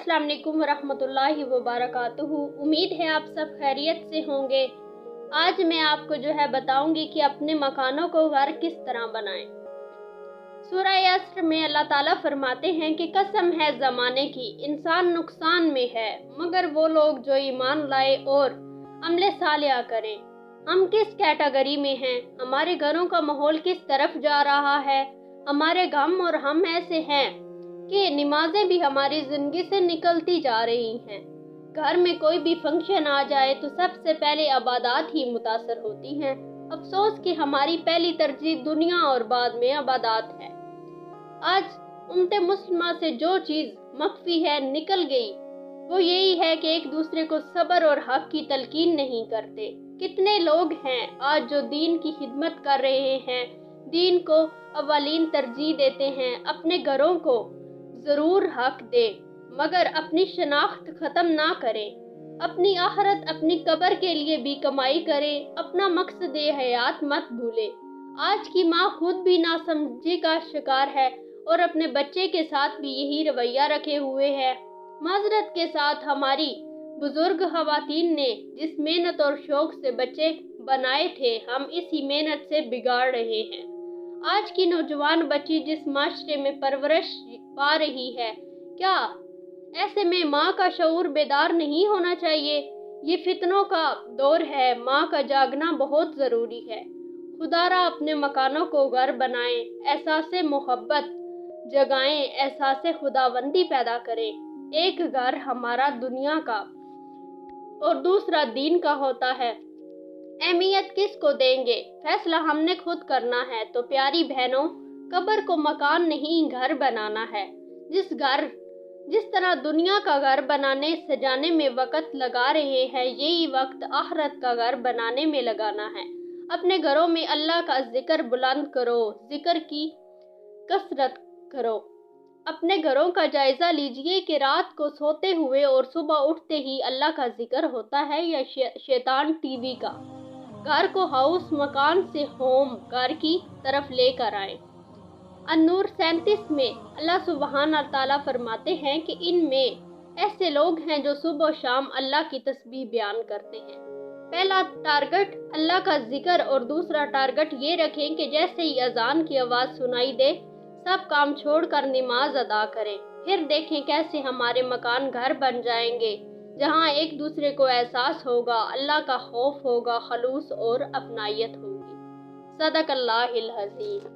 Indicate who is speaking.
Speaker 1: अस्सलाम वालेकुम वरहमतुल्लाहि वबरकातुहू। उम्मीद है आप सब खैरियत से होंगे। आज मैं आपको बताऊंगी कि अपने मकानों को घर किस तरह बनाएं। सूरह अस्र में अल्लाह ताला फरमाते हैं कि कसम है ज़माने की, इंसान नुकसान में है मगर वो लोग जो ईमान लाए और अमले सालिहा करें। हम किस कैटेगरी में हैं? हमारे घरों का माहौल किस तरफ जा रहा है? हमारे गम और हम ऐसे हैं कि नमाजें भी हमारी जिंदगी से निकलती जा रही हैं। घर में कोई भी फंक्शन आ जाए तो सबसे पहले इबादत ही मुतासर होती हैं। अफसोस कि हमारी पहली तरजीह दुनिया और बाद में इबादत है। आज उम्मत मुस्लिमा से जो चीज़ मख्फी है निकल गई, वो यही है कि एक दूसरे को सब्र और हक की तलकीन नहीं करते। कितने लोग हैं आज जो दीन की खिदमत कर रहे हैं, दीन को अवलीन तरजीह देते हैं। अपने घरों को ज़रूर हक दे मगर अपनी शनाख्त ख़त्म ना करें। अपनी आखिरत अपनी कब्र के लिए भी कमाई करें। अपना मकसद हयात मत भूले। आज की माँ खुद भी नासमझी का शिकार है और अपने बच्चे के साथ भी यही रवैया रखे हुए है। माजरत के साथ हमारी बुजुर्ग खवातीन ने जिस मेहनत और शौक से बच्चे बनाए थे, हम इसी मेहनत से बिगाड़ रहे हैं। आज की नौजवान बच्ची जिस माशरे में परवरिश पा रही है, क्या ऐसे में माँ का शऊर बेदार नहीं होना चाहिए? ये फितनों का दौर है, माँ का जागना बहुत ज़रूरी है। खुदारा अपने मकानों को घर बनाएं, एहसास मोहब्बत जगाएं, एहसास खुदाबंदी पैदा करें। एक घर हमारा दुनिया का और दूसरा दीन का होता है। अहमियत किसको देंगे, फैसला हमने खुद करना है। तो प्यारी बहनों, कब्र को मकान नहीं घर बनाना है। जिस तरह दुनिया का घर बनाने सजाने में वक्त लगा रहे हैं, यही वक्त आखिरत का घर बनाने में लगाना है। अपने घरों में अल्लाह का जिक्र बुलंद करो, जिक्र की कसरत करो। अपने घरों का जायजा लीजिए कि रात को सोते हुए और सुबह उठते ही अल्लाह का जिक्र होता है या शैतान टीवी का। घर को हाउस मकान से होम घर की तरफ लेकर आए। अन-नूर 37 में अल्लाह सुब्हान ताला फरमाते हैं कि इनमें ऐसे लोग हैं जो सुबह शाम अल्लाह की तस्बीह बयान करते हैं। पहला टारगेट अल्लाह का जिक्र और दूसरा टारगेट ये रखें कि जैसे ही अजान की आवाज़ सुनाई दे, सब काम छोड़कर नमाज अदा करें। फिर देखें कैसे हमारे मकान घर बन जाएंगे, जहाँ एक दूसरे को एहसास होगा, अल्लाह का खौफ होगा, खलूस और अपनायत होगी। सदक़ल्लाहुल अज़ीम।